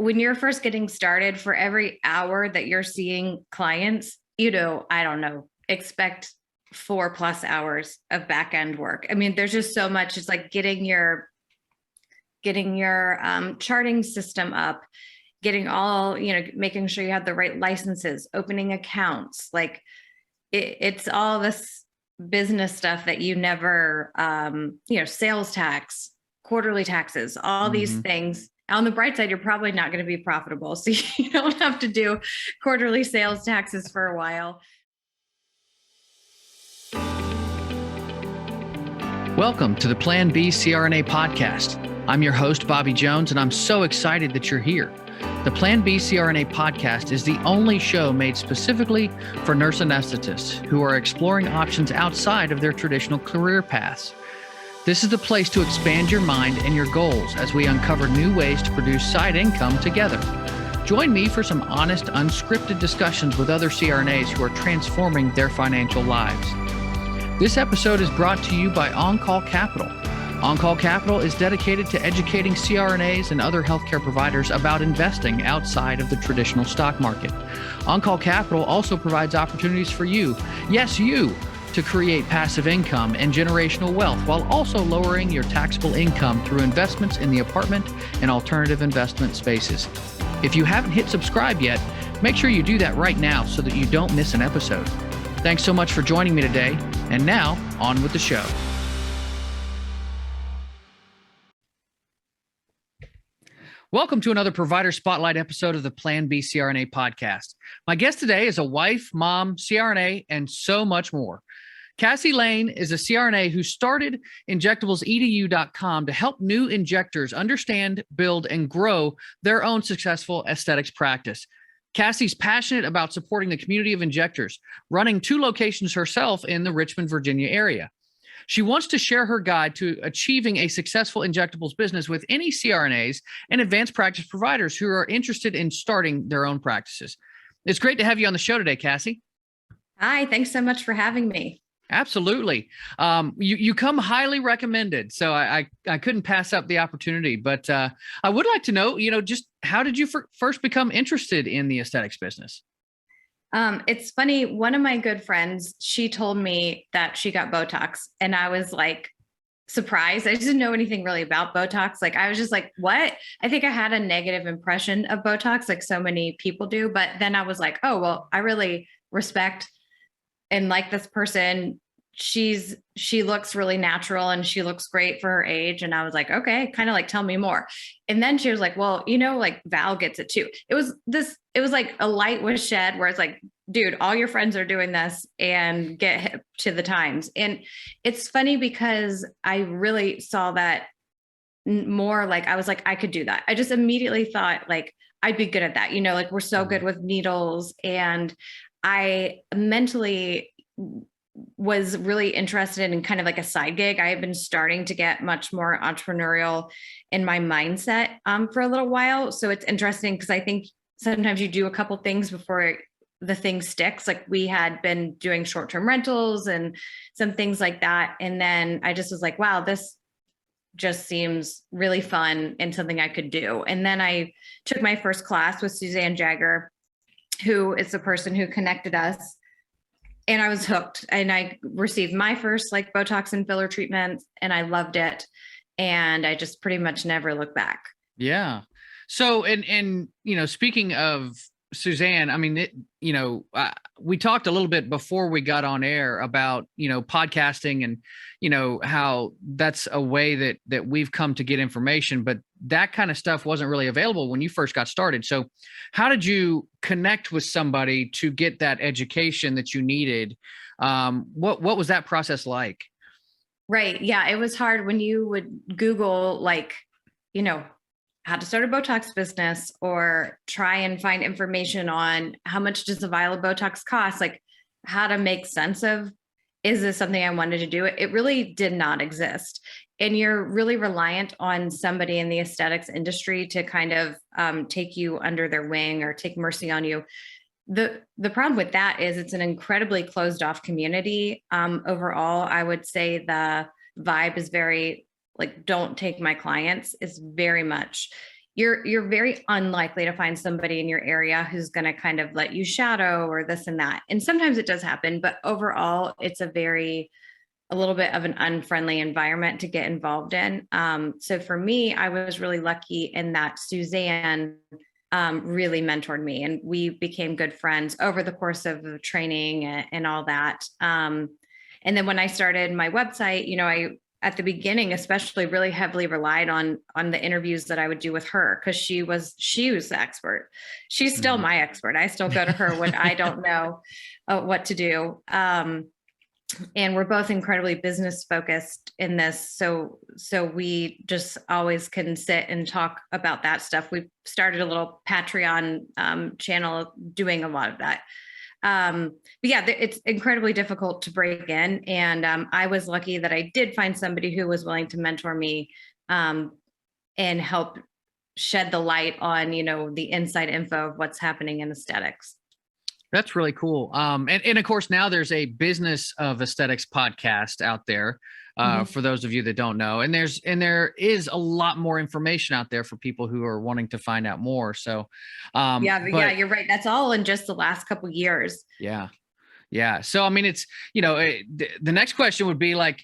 when you're first getting started, for every hour that you're seeing clients, I don't know, expect 4+ hours of back end work. I mean, there's just so much. It's like getting your charting system up, getting all, making sure you have the right licenses, opening accounts. Like it's all this business stuff that you never, sales tax, quarterly taxes, all these things. On the bright side, you're probably not going to be profitable. So you don't have to do quarterly sales taxes for a while. Welcome to the Plan B CRNA podcast. I'm your host, Bobby Jones, and I'm so excited that you're here. The Plan B CRNA podcast is the only show made specifically for nurse anesthetists who are exploring options outside of their traditional career paths. This is the place to expand your mind and your goals as we uncover new ways to produce side income together. Join me for some honest, unscripted discussions with other CRNAs who are transforming their financial lives. This episode is brought to you by On-Call Capital. On-Call Capital is dedicated to educating CRNAs and other healthcare providers about investing outside of the traditional stock market. On-Call Capital also provides opportunities for you, yes, you, to create passive income and generational wealth while also lowering your taxable income through investments in the apartment and alternative investment spaces. If you haven't hit subscribe yet, make sure you do that right now so that you don't miss an episode. Thanks so much for joining me today. And now, on with the show. Welcome to another Provider Spotlight episode of the Plan B CRNA podcast. My guest today is a wife, mom, CRNA, and so much more. Cassie Lane is a CRNA who started Injectables.edu.com to help new injectors understand, build, and grow their own successful aesthetics practice. Cassie's passionate about supporting the community of injectors, running 2 locations herself in the Richmond, Virginia area. She wants to share her guide to achieving a successful injectables business with any CRNAs and advanced practice providers who are interested in starting their own practices. It's great to have you on the show today, Cassie. Hi, thanks so much for having me. Absolutely. You come highly recommended, so I couldn't pass up the opportunity. But I would like to know, just how did you first become interested in the aesthetics business? It's funny. One of my good friends, she told me that she got Botox, and I was like surprised. I didn't know anything really about Botox. Like I was just like, what? I think I had a negative impression of Botox, like so many people do. But then I was like, oh, well, I really respect and like this person. She looks really natural and she looks great for her age. And I was like, okay, kind of like, tell me more. And then she was like, well, like Val gets it too. It was like a light was shed where it's like, dude, all your friends are doing this and get hip to the times. And it's funny because I really saw that more, like, I was like, I could do that. I just immediately thought like, I'd be good at that. Like we're so good with needles. And I mentally was really interested in kind of like a side gig. I had been starting to get much more entrepreneurial in my mindset for a little while. So it's interesting because I think sometimes you do a couple things before the thing sticks. Like we had been doing short-term rentals and some things like that. And then I just was like, wow, this just seems really fun and something I could do. And then I took my first class with Suzanne Jagger, who is the person who connected us. And I was hooked, and I received my first like Botox and filler treatment, and I loved it. And I just pretty much never looked back. Yeah. So, and speaking of Suzanne, I mean, we talked a little bit before we got on air about, podcasting and, how that's a way that we've come to get information, but that kind of stuff wasn't really available when you first got started. So how did you connect with somebody to get that education that you needed? What was that process like? Right. Yeah. It was hard when you would Google, like, how to start a Botox business or try and find information on how much does a vial of Botox cost, like how to make sense of, is this something I wanted to do? It really did not exist. And you're really reliant on somebody in the aesthetics industry to kind of take you under their wing or take mercy on you. The problem with that is it's an incredibly closed off community. Overall, I would say the vibe is very like, don't take my clients, is very much, you're very unlikely to find somebody in your area who's going to kind of let you shadow or this and that. And sometimes it does happen, but overall, it's a little bit of an unfriendly environment to get involved in. So for me, I was really lucky in that Suzanne really mentored me, and we became good friends over the course of the training and all that. And then when I started my website, I, at the beginning, especially really heavily relied on the interviews that I would do with her, because she was the expert. She's still my expert. I still go to her when I don't know what to do. And we're both incredibly business focused in this. So we just always can sit and talk about that stuff. We started a little Patreon channel doing a lot of that. But yeah, it's incredibly difficult to break in. And I was lucky that I did find somebody who was willing to mentor me and help shed the light on, the inside info of what's happening in aesthetics. That's really cool. And of course, now there's a Business of Aesthetics podcast out there for those of you that don't know. And there is a lot more information out there for people who are wanting to find out more. So, yeah, you're right. That's all in just the last couple of years. Yeah. Yeah. So, I mean, it's, the next question would be like,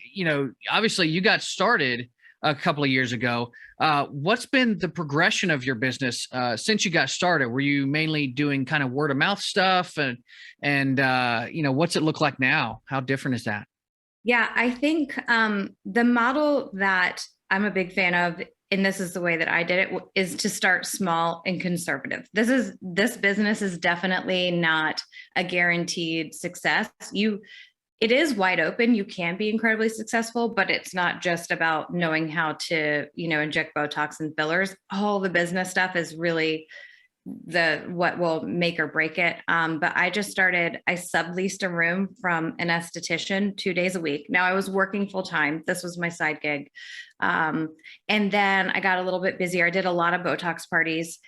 obviously you got started a couple of years ago. What's been the progression of your business since you got started? Were you mainly doing kind of word of mouth stuff, and what's it look like now? How different is that? Yeah, I think the model that I'm a big fan of, and this is the way that I did it, is to start small and conservative. This business is definitely not a guaranteed success. It is wide open. You can be incredibly successful, but it's not just about knowing how to, inject Botox and fillers. All the business stuff is really what will make or break it. But I subleased a room from an esthetician 2 days a week. Now I was working full time. This was my side gig. And then I got a little bit busier. I did a lot of Botox parties,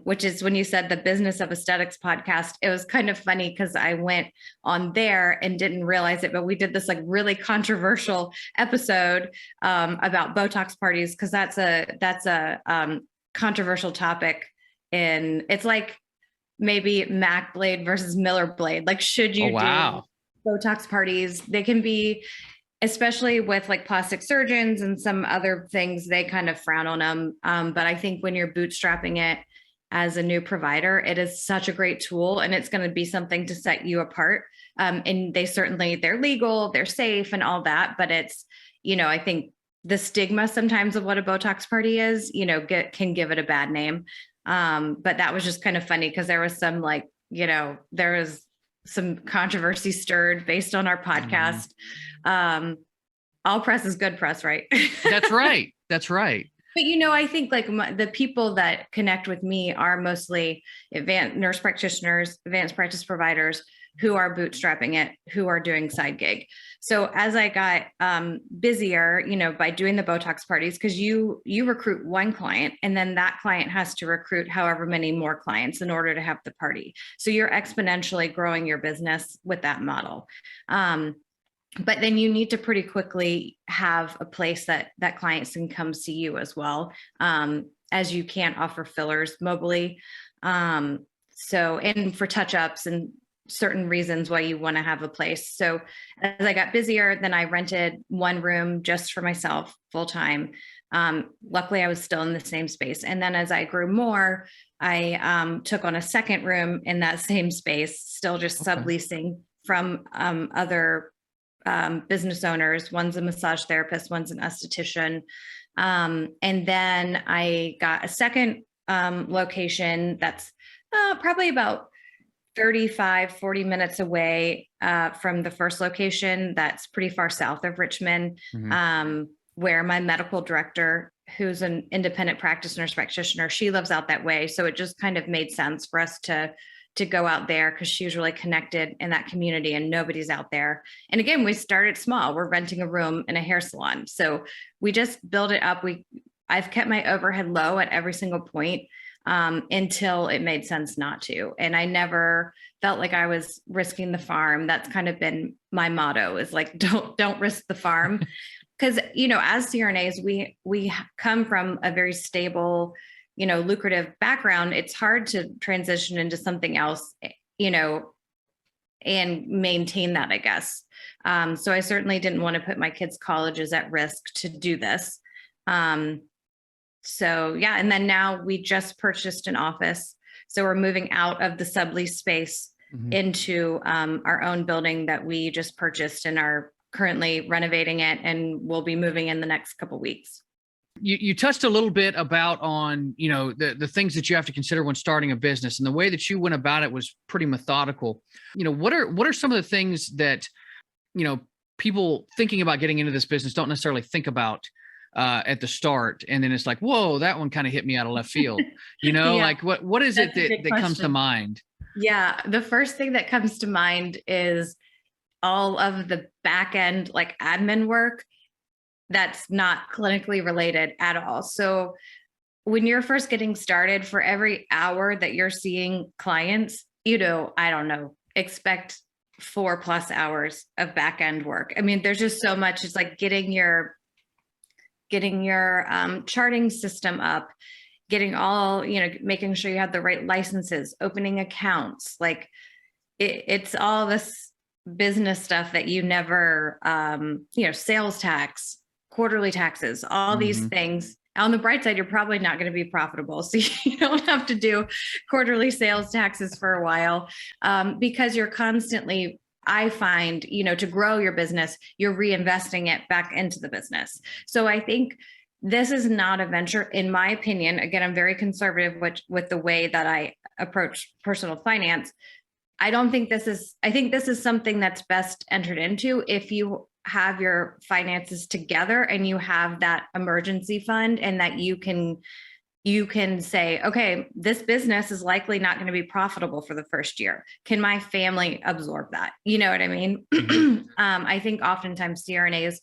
which is when you said the Business of Aesthetics podcast, it was kind of funny because I went on there and didn't realize it, but we did this like really controversial episode about Botox parties, because that's a controversial topic. And it's like maybe Mac blade versus Miller blade. Like, should you do Botox parties? They can be, especially with like plastic surgeons and some other things, they kind of frown on them. But I think when you're bootstrapping it as a new provider, it is such a great tool, and it's going to be something to set you apart. And they're legal, they're safe and all that. But it's, I think the stigma sometimes of what a Botox party is, can give it a bad name. But that was just kind of funny because there was some there was some controversy stirred based on our podcast. All press is good press, right? That's right. That's right. But, I think like the people that connect with me are mostly advanced nurse practitioners, advanced practice providers who are bootstrapping it, who are doing side gig. So as I got busier, by doing the Botox parties, because you recruit one client and then that client has to recruit however many more clients in order to have the party. So you're exponentially growing your business with that model. But then you need to pretty quickly have a place that clients can come see you as well, as you can't offer fillers mobily. So, and for touch-ups and certain reasons why you want to have a place. So as I got busier, then I rented one room just for myself full time. Luckily I was still in the same space. And then as I grew more, I took on a second room in that same space, still just subleasing from other business owners. One's a massage therapist, one's an esthetician. And then I got a second location that's probably about 40 minutes away from the first location. That's pretty far south of Richmond, where my medical director, who's an independent practice nurse practitioner, she lives out that way. So it just kind of made sense for us to go out there because she was really connected in that community and nobody's out there. And again, we started small. We're renting a room in a hair salon. So we just build it up. I've kept my overhead low at every single point until it made sense not to. And I never felt like I was risking the farm. That's kind of been my motto, is like, don't risk the farm. Because, as CRNAs, we come from a very stable lucrative background, it's hard to transition into something else, and maintain that, I guess. So I certainly didn't want to put my kids' colleges at risk to do this. So yeah, and then now we just purchased an office. So we're moving out of the sublease space into our own building that we just purchased and are currently renovating it, and we'll be moving in the next couple of weeks. You touched a little bit about on, the things that you have to consider when starting a business, and the way that you went about it was pretty methodical. What are some of the things that, people thinking about getting into this business don't necessarily think about at the start? And then it's like, whoa, that one kind of hit me out of left field. Yeah. Like what is it that comes to mind? Yeah. The first thing that comes to mind is all of the back end, like admin work that's not clinically related at all. So when you're first getting started, for every hour that you're seeing clients, I don't know, expect 4+ hours of back end work. I mean, there's just so much. It's like getting your charting system up, getting all, making sure you have the right licenses, opening accounts. Like it's all this business stuff that you never, sales tax, quarterly taxes, all these things. On the bright side, you're probably not going to be profitable. So you don't have to do quarterly sales taxes for a while, because you're constantly, I find, to grow your business, you're reinvesting it back into the business. So I think this is not a venture, in my opinion. Again, I'm very conservative with the way that I approach personal finance. I think this is something that's best entered into if you have your finances together and you have that emergency fund, and that you can say, okay, this business is likely not going to be profitable for the first year. Can my family absorb that? You know what I mean? I think oftentimes CRNAs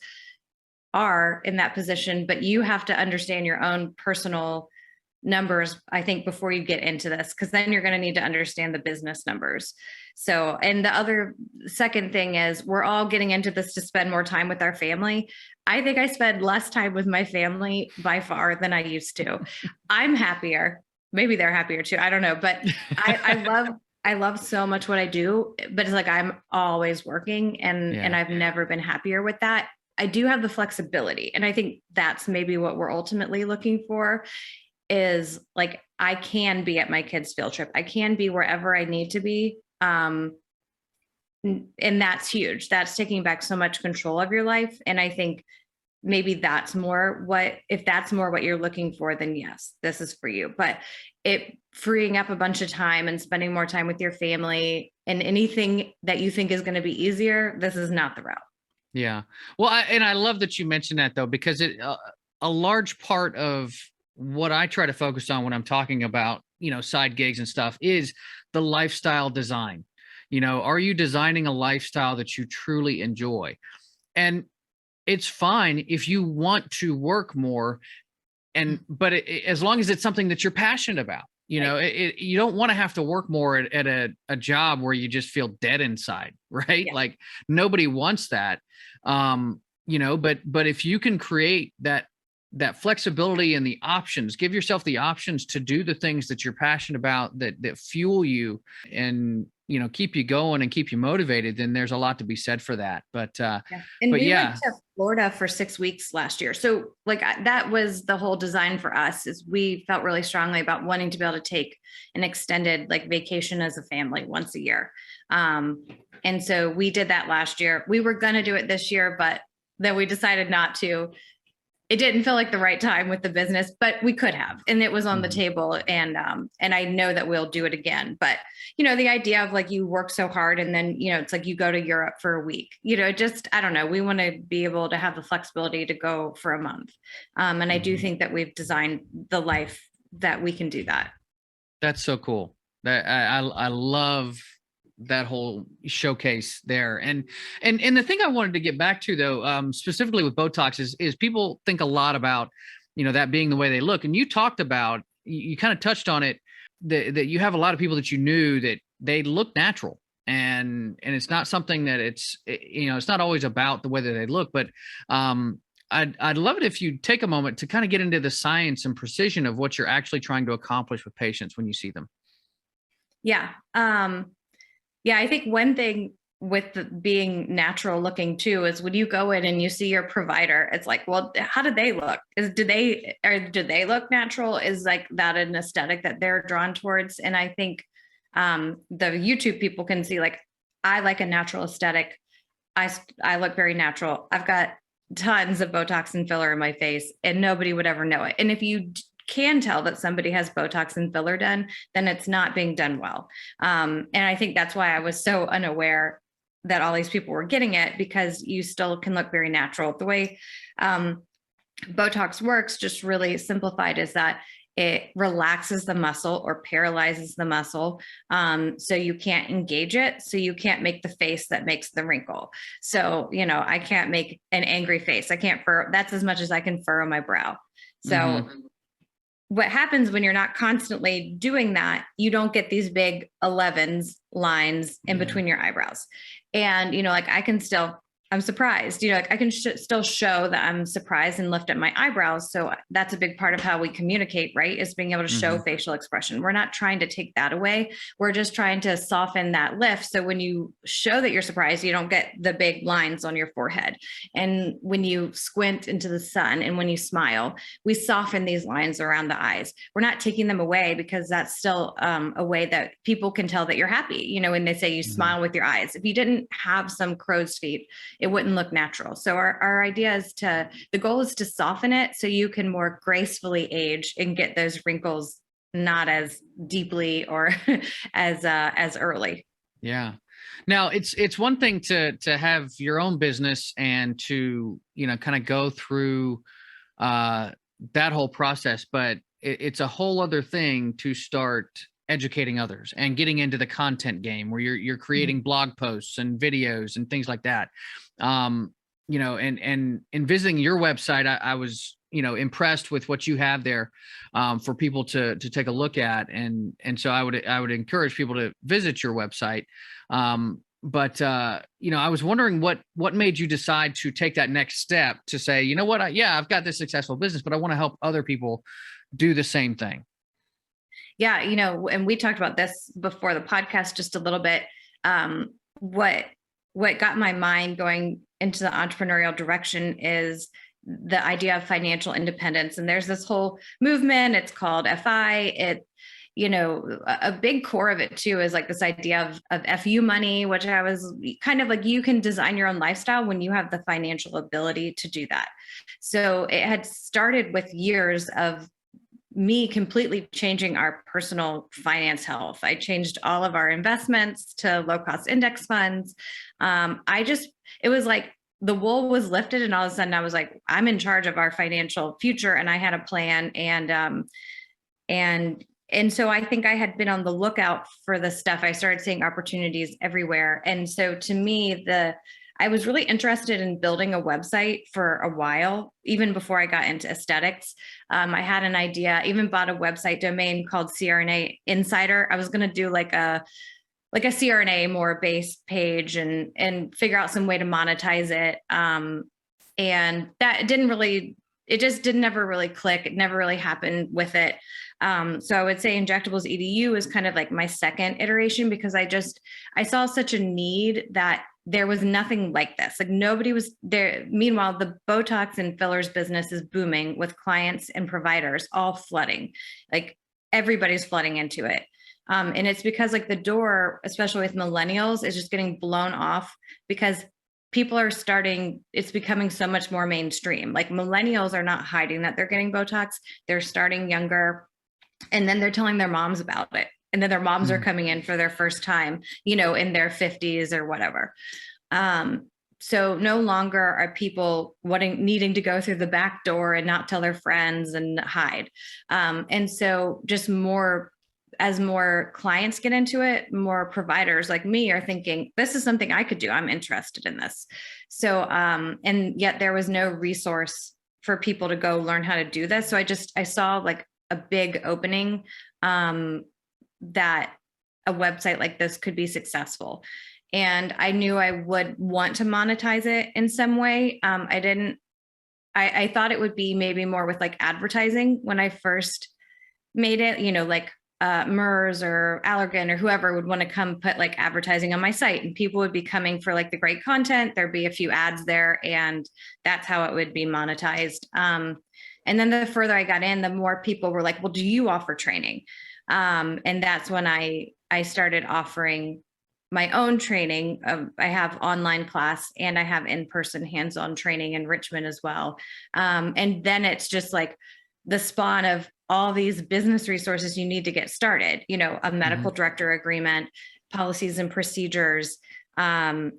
are in that position, but you have to understand your own personal numbers, I think, before you get into this, because then you're going to need to understand the business numbers. So, and the second thing is, we're all getting into this to spend more time with our family. I think I spend less time with my family by far than I used to. I'm happier. Maybe they're happier too. I don't know, but I love so much what I do, but it's like, I'm always working, and I've never been happier with that. I do have the flexibility. And I think that's maybe what we're ultimately looking for, is like, I can be at my kids' field trip. I can be wherever I need to be. And that's huge. That's taking back so much control of your life. And I think maybe if that's more what you're looking for, then yes, this is for you. But it freeing up a bunch of time and spending more time with your family and anything that you think is going to be easier, this is not the route. Yeah. Well, I love that you mentioned that, though, because a large part of what I try to focus on when I'm talking about, side gigs and stuff is the lifestyle design. Are you designing a lifestyle that you truly enjoy? And it's fine if you want to work more, but as long as it's something that you're passionate about. You don't want to have to work more at a job where you just feel dead inside, right? Yeah. Like nobody wants that. But if you can create that flexibility and the options, give yourself the options to do the things that you're passionate about, that fuel you and, keep you going and keep you motivated, then there's a lot to be said for that. But, And we went to Florida for 6 weeks last year. So like that was the whole design for us, is we felt really strongly about wanting to be able to take an extended like vacation as a family once a year. And so we did that last year. We were going to do it this year, but then we decided not to. It didn't feel like the right time with the business, but we could have, and it was on the table. And I know that we'll do it again. But, the idea of like, you work so hard and then, it's like you go to Europe for a week, I don't know. We want to be able to have the flexibility to go for a month. And I do think that we've designed the life that we can do that. That's so cool. I love that whole showcase there. And the thing I wanted to get back to, though, specifically with Botox is people think a lot about, that being the way they look. And you talked about, you kind of touched on it, that you have a lot of people that you knew that they look natural, and it's not something that it's not always about the way that they look, but I'd love it if you take a moment to kind of get into the science and precision of what you're actually trying to accomplish with patients when you see them. Yeah. Yeah. I think one thing with being natural looking too is when you go in and you see your provider, it's like, well, how do they look? Do they look natural? Is like that an aesthetic that they're drawn towards? And I think the YouTube people can see like, I like a natural aesthetic. I look very natural. I've got tons of Botox and filler in my face and nobody would ever know it. And if you can tell that somebody has Botox and filler done, then it's not being done well. And I think that's why I was so unaware that all these people were getting it, because you still can look very natural. The way Botox works, just really simplified, is that it relaxes the muscle or paralyzes the muscle. So you can't engage it. So you can't make the face that makes the wrinkle. So, I can't make an angry face. I can't that's as much as I can furrow my brow. So what happens when you're not constantly doing that, you don't get these big 11s lines in between your eyebrows. And, like I'm surprised, like I can still show that I'm surprised and lift up my eyebrows. So that's a big part of how we communicate, right? Is being able to show facial expression. We're not trying to take that away. We're just trying to soften that lift. So when you show that you're surprised, you don't get the big lines on your forehead. And when you squint into the sun and when you smile, we soften these lines around the eyes. We're not taking them away, because that's still a way that people can tell that you're happy. When they say you smile with your eyes, if you didn't have some crow's feet, it wouldn't look natural. So our idea is the goal is to soften it so you can more gracefully age and get those wrinkles not as deeply or as early. Yeah. Now it's one thing to have your own business and to, kind of go through that whole process, but it's a whole other thing to start educating others and getting into the content game where you're creating blog posts and videos and things like that. And in visiting your website, I was, impressed with what you have there for people to take a look at. And so I would encourage people to visit your website. But I was wondering what made you decide to take that next step to say, you know what, I've got this successful business, but I want to help other people do the same thing. Yeah. And we talked about this before the podcast just a little bit. What got my mind going into the entrepreneurial direction is the idea of financial independence. And there's this whole movement, it's called FI. A big core of it too is like this idea of FU money, which I was kind of like, you can design your own lifestyle when you have the financial ability to do that. So it had started with years of me completely changing our personal finance health. I changed all of our investments to low cost index funds. It was like the wool was lifted, and all of a sudden I was like, I'm in charge of our financial future. And I had a plan. And so I think I had been on the lookout for the stuff. I started seeing opportunities everywhere. And so to me, I was really interested in building a website for a while, even before I got into aesthetics. I had an idea, even bought a website domain called CRNA Insider. I was going to do like a CRNA more base page and figure out some way to monetize it. And that it just didn't ever really click. It never really happened with it. So I would say Injectables EDU is kind of like my second iteration, because I saw such a need that there was nothing like this. Like nobody was there. Meanwhile, the Botox and fillers business is booming with clients and providers all flooding. Like everybody's flooding into it. And it's because like the door, especially with millennials, is just getting blown off because people are it's becoming so much more mainstream. Like millennials are not hiding that they're getting Botox. They're starting younger, and then they're telling their moms about it. And then their moms are coming in for their first time, in their 50s or whatever. So no longer are people needing to go through the back door and not tell their friends and hide. And so just as more clients get into it, more providers like me are thinking, this is something I could do. I'm interested in this. So, and yet there was no resource for people to go learn how to do this. So I saw like a big opening, that a website like this could be successful. And I knew I would want to monetize it in some way. I didn't I thought it would be maybe more with like advertising when I first made it, like MERS or Allergan or whoever would want to come put like advertising on my site, and people would be coming for like the great content. There'd be a few ads there, and that's how it would be monetized. And then the further I got in, the more people were like, well, do you offer training? And that's when I started offering my own training. I have online class and I have in-person hands-on training in Richmond as well. And then it's just like the spawn of all these business resources you need to get started, a medical director agreement, policies and procedures. I'm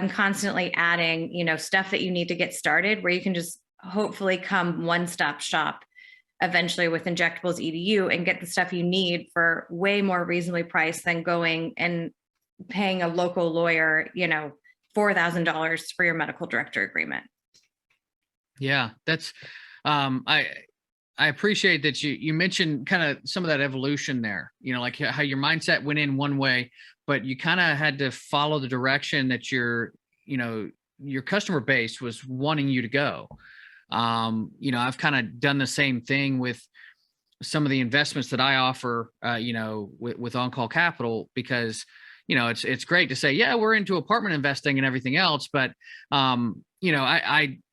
constantly adding, stuff that you need to get started where you can just hopefully come one-stop shop eventually with Injectables EDU and get the stuff you need for way more reasonably priced than going and paying a local lawyer, $4,000 for your medical director agreement. Yeah, that's I appreciate that you mentioned kind of some of that evolution there, like how your mindset went in one way, but you kind of had to follow the direction that your customer base was wanting you to go. I've kind of done the same thing with some of the investments that I offer, with On-Call Capital, because, it's great to say, yeah, we're into apartment investing and everything else. But,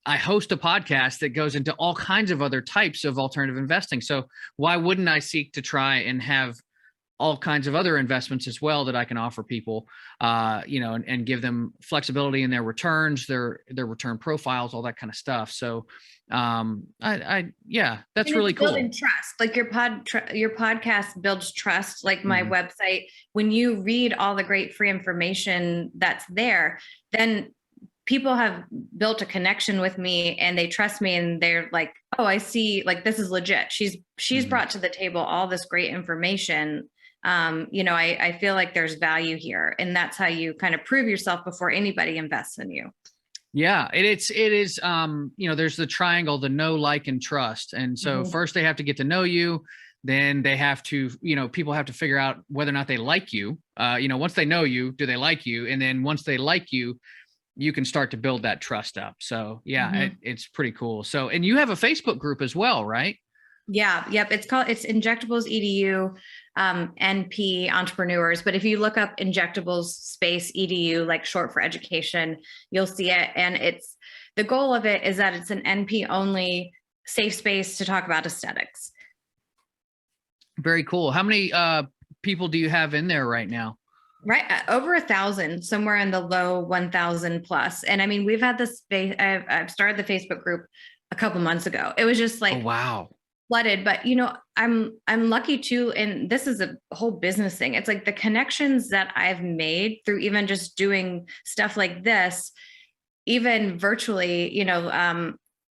I host a podcast that goes into all kinds of other types of alternative investing. So why wouldn't I seek to try and have all kinds of other investments as well that I can offer people, and give them flexibility in their returns, their return profiles, all that kind of stuff. So, yeah, that's really cool. Building trust, like your podcast builds trust. Like my website, when you read all the great free information that's there, then people have built a connection with me and they trust me and they're like, oh, I see, like, this is legit. She's brought to the table all this great information. I feel like there's value here, and that's how you kind of prove yourself before anybody invests in you. Yeah, it is, there's the triangle, the know, like, and trust. And so first they have to get to know you. Then they have to, people have to figure out whether or not they like you. Once they know you, do they like you? And then once they like you, you can start to build that trust up. So yeah, it's pretty cool. So, and you have a Facebook group as well, right? Yeah. Yep. It's Injectables EDU, NP entrepreneurs. But if you look up Injectables space EDU, like short for education, you'll see it. And the goal of it is that it's an NP only safe space to talk about aesthetics. Very cool. How many people do you have in there right now? Right. Over 1,000, somewhere in the low 1,000 plus. And I mean, we've had this space. I've started the Facebook group a couple months ago. It was just like, oh, wow, flooded. But, I'm lucky too. And this is a whole business thing. It's like the connections that I've made through even just doing stuff like this, even virtually,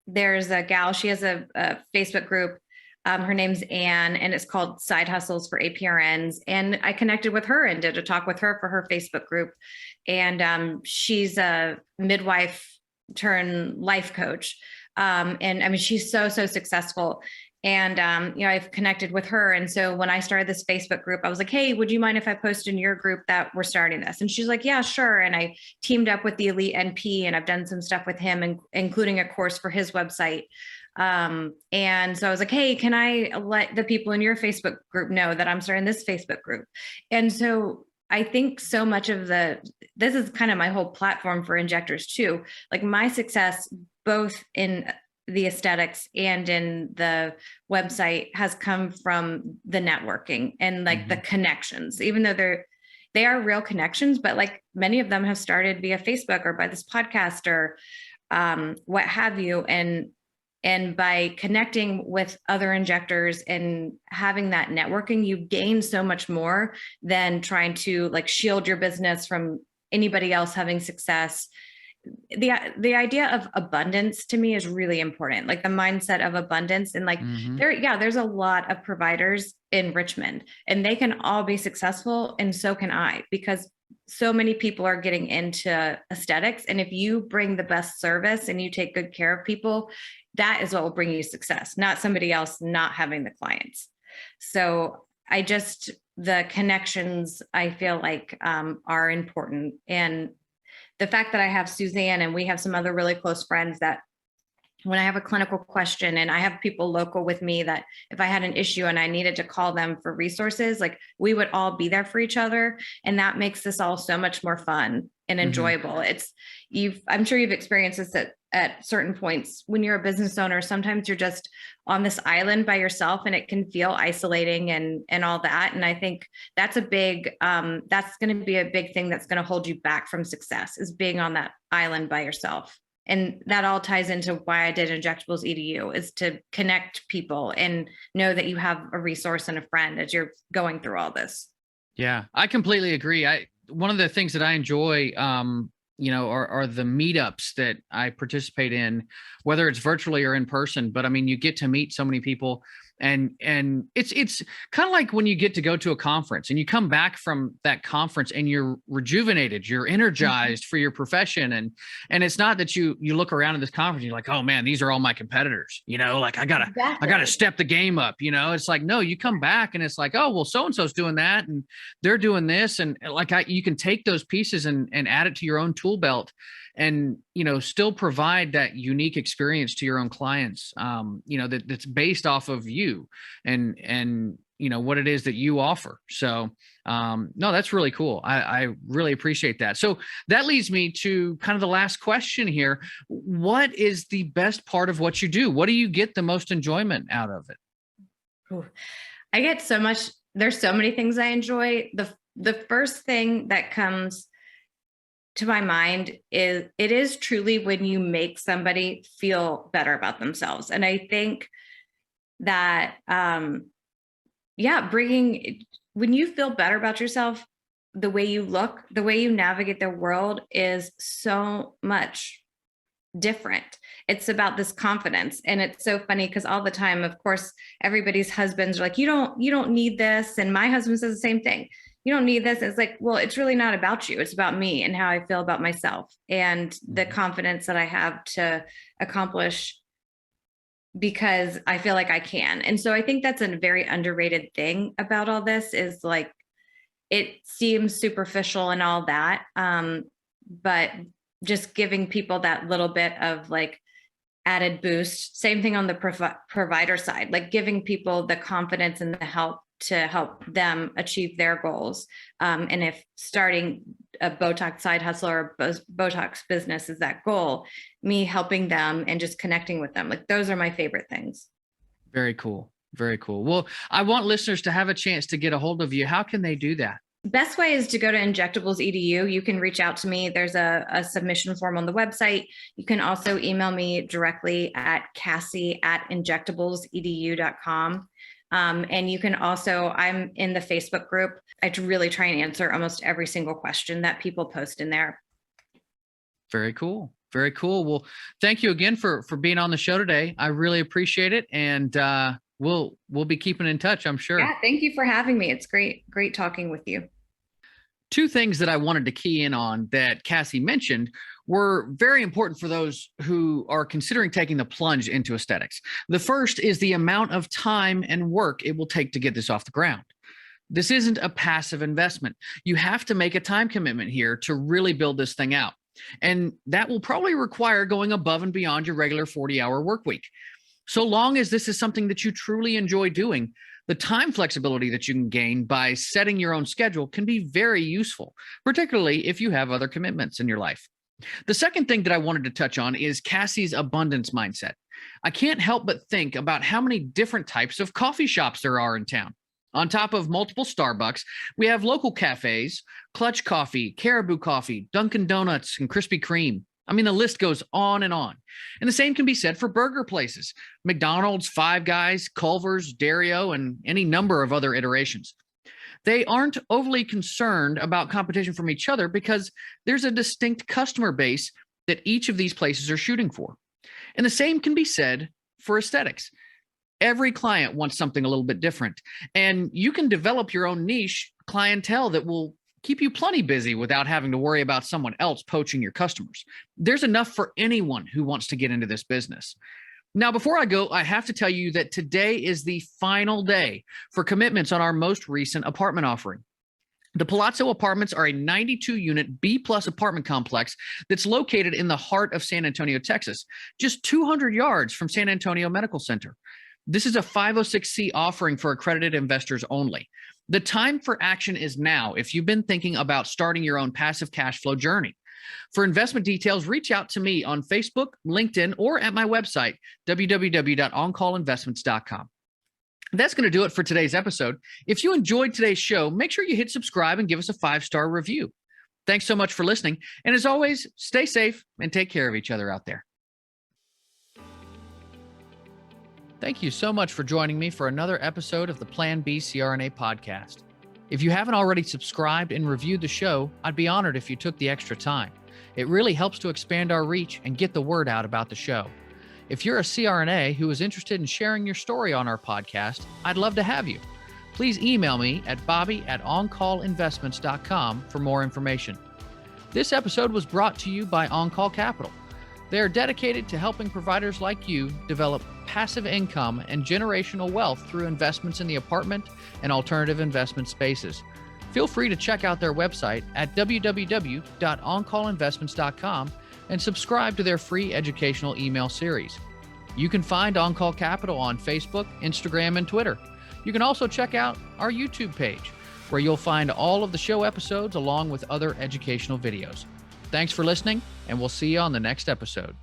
there's a gal, she has a Facebook group. Her name's Anne, and it's called Side Hustles for APRNs. And I connected with her and did a talk with her for her Facebook group. And she's a midwife turned life coach. And I mean, she's so successful. And, I've connected with her. And so when I started this Facebook group, I was like, hey, would you mind if I post in your group that we're starting this? And she's like, yeah, sure. And I teamed up with the Elite NP, and I've done some stuff with him, including a course for his website. And so I was like, hey, can I let the people in your Facebook group know that I'm starting this Facebook group? And so I think so much of this is kind of my whole platform for injectors too. Like my success, both in the aesthetics and in the website, has come from the networking and like the connections, even though they are real connections, but like many of them have started via Facebook or by this podcast or what have you. And by connecting with other injectors and having that networking, you gain so much more than trying to like shield your business from anybody else having success. The idea of abundance to me is really important, like the mindset of abundance. And like there's a lot of providers in Richmond, and they can all be successful, and so can I, because so many people are getting into aesthetics. And if you bring the best service and you take good care of people, that is what will bring you success, not somebody else not having the clients. So the connections I feel like are important. And the fact that I have Suzanne and we have some other really close friends that when I have a clinical question and I have people local with me that if I had an issue and I needed to call them for resources, like we would all be there for each other. And that makes this all so much more fun and enjoyable. I'm sure you've experienced this at certain points when you're a business owner. Sometimes you're just on this island by yourself and it can feel isolating and all that. And I think that's that's going to be a big thing that's going to hold you back from success, is being on that island by yourself. And that all ties into why I did Injectables EDU, is to connect people and know that you have a resource and a friend as you're going through all this. Yeah, I completely agree. One of the things that I enjoy, are the meetups that I participate in, whether it's virtually or in person. But I mean, you get to meet so many people, and it's kind of like when you get to go to a conference and you come back from that conference and you're rejuvenated, you're energized for your profession. And it's not that you look around at this conference and you're like, oh man, these are all my competitors, like I gotta step the game up. It's like, no, you come back and it's like, oh, well, so-and-so's doing that and they're doing this. And like, you can take those pieces and add it to your own tool belt and, still provide that unique experience to your own clients, that's based off of you and, what it is that you offer. So, no, that's really cool. I really appreciate that. So that leads me to kind of the last question here. What is the best part of what you do? What do you get the most enjoyment out of it? Ooh, I get so much. There's so many things I enjoy. The first thing that comes to my mind is it is truly when you make somebody feel better about themselves. And I think that, when you feel better about yourself, the way you look, the way you navigate the world is so much different. It's about this confidence. And it's so funny because all the time, of course, everybody's husbands are like, you don't need this. And my husband says the same thing. You don't need this. It's like, well, it's really not about you. It's about me and how I feel about myself and the confidence that I have to accomplish because I feel like I can. And so I think that's a very underrated thing about all this, is like, it seems superficial and all that. But just giving people that little bit of like added boost, same thing on the provider side, like giving people the confidence and the help to help them achieve their goals. And if starting a Botox side hustle or a Botox business is that goal, me helping them and just connecting with them, like those are my favorite things. Very cool. Very cool. Well, I want listeners to have a chance to get a hold of you. How can they do that? Best way is to go to Injectables EDU. You can reach out to me. There's a submission form on the website. You can also email me directly at cassie@injectablesedu.com. And you can also, I'm in the Facebook group. I really try and answer almost every single question that people post in there. Very cool. Very cool. Well, thank you again for being on the show today. I really appreciate it. And we'll be keeping in touch, I'm sure. Yeah, thank you for having me. It's great talking with you. Two things that I wanted to key in on that Cassie mentioned were very important for those who are considering taking the plunge into aesthetics. The first is the amount of time and work it will take to get this off the ground. This isn't a passive investment. You have to make a time commitment here to really build this thing out. And that will probably require going above and beyond your regular 40-hour work week. So long as this is something that you truly enjoy doing, the time flexibility that you can gain by setting your own schedule can be very useful, particularly if you have other commitments in your life. The second thing that I wanted to touch on is Cassie's abundance mindset. I can't help but think about how many different types of coffee shops there are in town. On top of multiple Starbucks, we have local cafes, Clutch Coffee, Caribou Coffee, Dunkin' Donuts, and Krispy Kreme. I mean, the list goes on and on. And the same can be said for burger places, McDonald's, Five Guys, Culver's, Dario, and any number of other iterations. They aren't overly concerned about competition from each other because there's a distinct customer base that each of these places are shooting for. And the same can be said for aesthetics. Every client wants something a little bit different, and you can develop your own niche clientele that will keep you plenty busy without having to worry about someone else poaching your customers. There's enough for anyone who wants to get into this business. Now, before I go, I have to tell you that today is the final day for commitments on our most recent apartment offering. The Palazzo Apartments are a 92-unit B-plus apartment complex that's located in the heart of San Antonio, Texas, just 200 yards from San Antonio Medical Center. This is a 506c offering for accredited investors only. The time for action is now if you've been thinking about starting your own passive cash flow journey. For investment details, reach out to me on Facebook, LinkedIn, or at my website, www.oncallinvestments.com. That's going to do it for today's episode. If you enjoyed today's show, make sure you hit subscribe and give us a 5-star review. Thanks so much for listening. And as always, stay safe and take care of each other out there. Thank you so much for joining me for another episode of the Plan B CRNA podcast. If you haven't already subscribed and reviewed the show, I'd be honored if you took the extra time. It really helps to expand our reach and get the word out about the show. If you're a CRNA who is interested in sharing your story on our podcast, I'd love to have you. Please email me at bobby@oncallinvestments.com for more information. This episode was brought to you by On-Call Capital. They are dedicated to helping providers like you develop passive income and generational wealth through investments in the apartment and alternative investment spaces. Feel free to check out their website at www.oncallinvestments.com and subscribe to their free educational email series. You can find On-Call Capital on Facebook, Instagram, and Twitter. You can also check out our YouTube page, where you'll find all of the show episodes along with other educational videos. Thanks for listening, and we'll see you on the next episode.